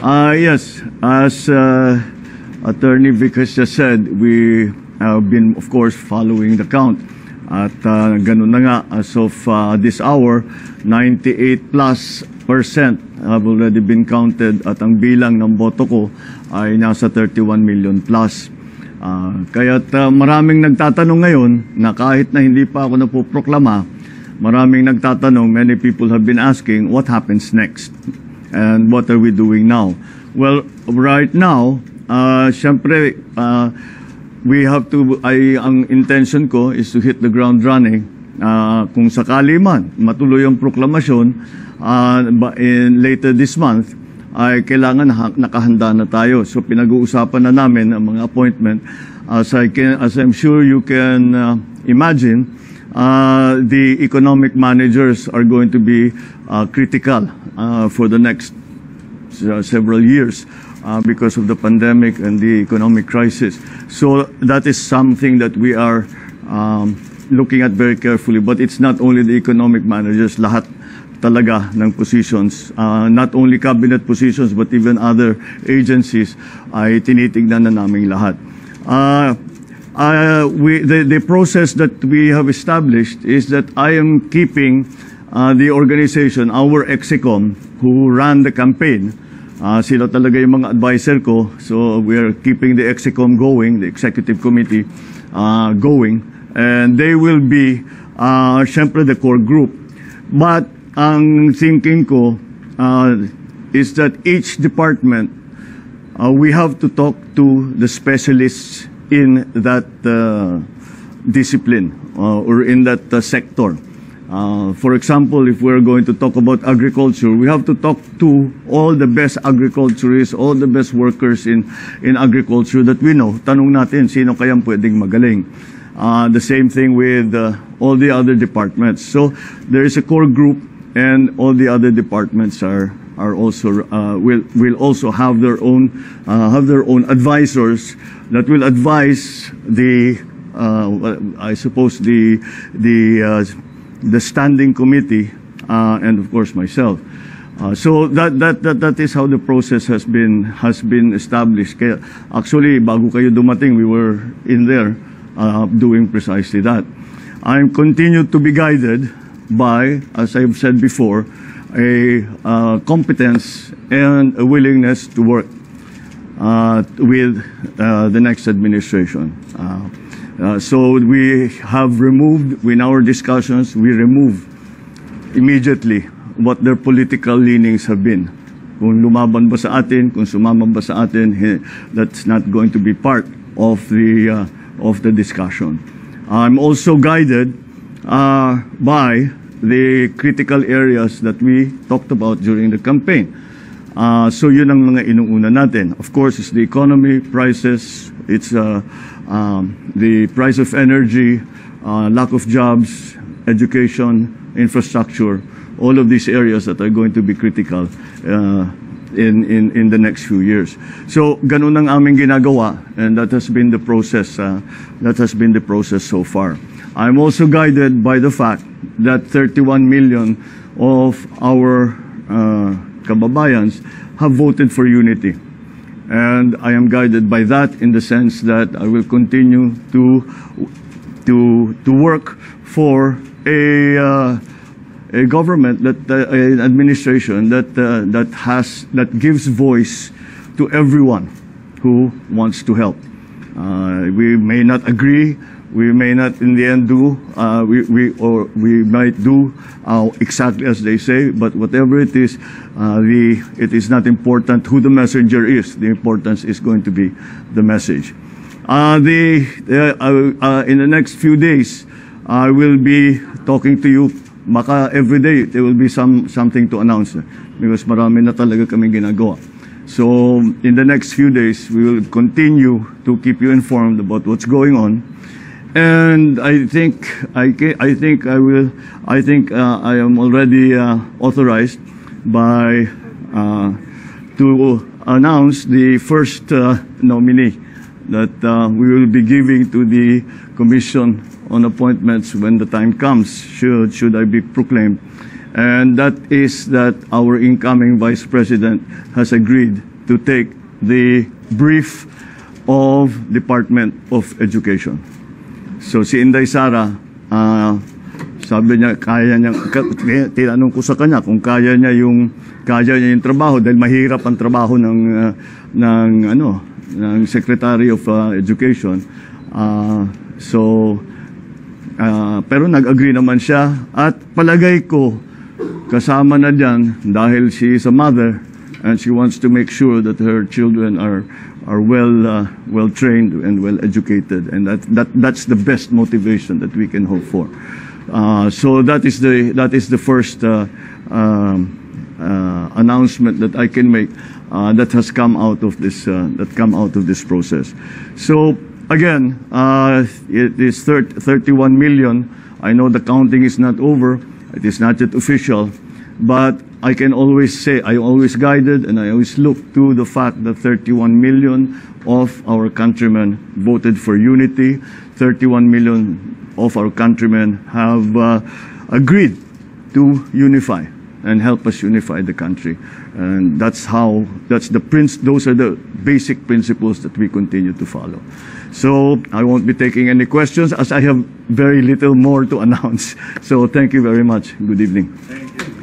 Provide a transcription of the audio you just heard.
Yes, as Attorney Vic has just said, we have been, of course, following the count. At ganun na nga, as of this hour, 98+% have already been counted at ang bilang ng boto ko ay nasa 31 million plus. Kaya't maraming nagtatanong ngayon na kahit na hindi pa ako napoproklama, maraming nagtatanong, many people have been asking, what happens next? And what are we doing now? Well, right now, syempre, we have to, ang intention ko is to hit the ground running. Kung sakali man, matuloy ang proklamasyon later this month, ay kailangan nakahanda na tayo. So pinag-uusapan na namin ang mga appointment. As I'm sure you can imagine, the economic managers are going to be critical for the next several years because of the pandemic and the economic crisis. So that is something that we are looking at very carefully. But it's not only the economic managers, lahat talaga ng positions, not only cabinet positions but even other agencies ay tinitignan na namin lahat. The process that we have established is that I am keeping the organization, our EXICOM, who ran the campaign. Sila talaga yung mga advisor ko. So we are keeping the EXICOM going, the executive committee going. And they will be, syempre, the core group. But ang thinking ko is that each department, we have to talk to the specialists in that discipline or in that sector. For example, if we're going to talk about agriculture, we have to talk to all the best agriculturists, all the best workers in agriculture that we know. Tanong natin, sino kayang pwedeng magaling? The same thing with all the other departments. So there is a core group, and all the other departments are also will also have their own advisors that will advise the I suppose the standing committee and of course myself. So that is how the process has been established. Kaya actually bago kayo dumating, we were in there doing precisely that. I'm continued to be guided by, as I've said before, a competence and a willingness to work with the next administration. So we have removed, in our discussions, we remove immediately what their political leanings have been. Kung lumaban ba sa atin, kung sumama ba sa atin, that's not going to be part of the discussion. I'm also guided by the critical areas that we talked about during the campaign. So yun ang mga inuuna natin. Of course, it's the economy, prices, it's the price of energy, lack of jobs, education, infrastructure, all of these areas that are going to be critical in the next few years. So ganun ang aming ginagawa, and that has been the process. That has been the process so far. I'm also guided by the fact that 31 million of our kababayans have voted for unity. And I am guided by that in the sense that I will continue to work for a government, an administration that gives voice to everyone who wants to help. We may not agree. We may not in the end do, we might do exactly as they say, but whatever it is not important who the messenger is. The importance is going to be the message. In the next few days, I will be talking to you. Maka every day there will be something to announce because marami na talaga kaming ginagawa. So in the next few days, we will continue to keep you informed about what's going on. And I think I am already authorized by to announce the first nominee that we will be giving to the Commission on Appointments when the time comes, should I be proclaimed. And that is that our incoming Vice President has agreed to take the brief of Department of Education. So si Inday Sara, sabi niya tinanong ko sa kanya kung kaya niya yung trabaho dahil mahirap ang trabaho ng Secretary of Education. Pero nag-agree naman siya at palagay ko kasama na diyan dahil she is a mother and she wants to make sure that her children are well trained and well educated, and that's the best motivation that we can hope for. So that is the first announcement that I can make that has come out of this process. So again, it is 31 million. I know the counting is not over. It is not yet official, but I can always say, I always guided and I always look to the fact that 31 million of our countrymen voted for unity. 31 million of our countrymen have agreed to unify and help us unify the country. And those are the basic principles that we continue to follow. So I won't be taking any questions as I have very little more to announce. So thank you very much. Good evening. Thank you.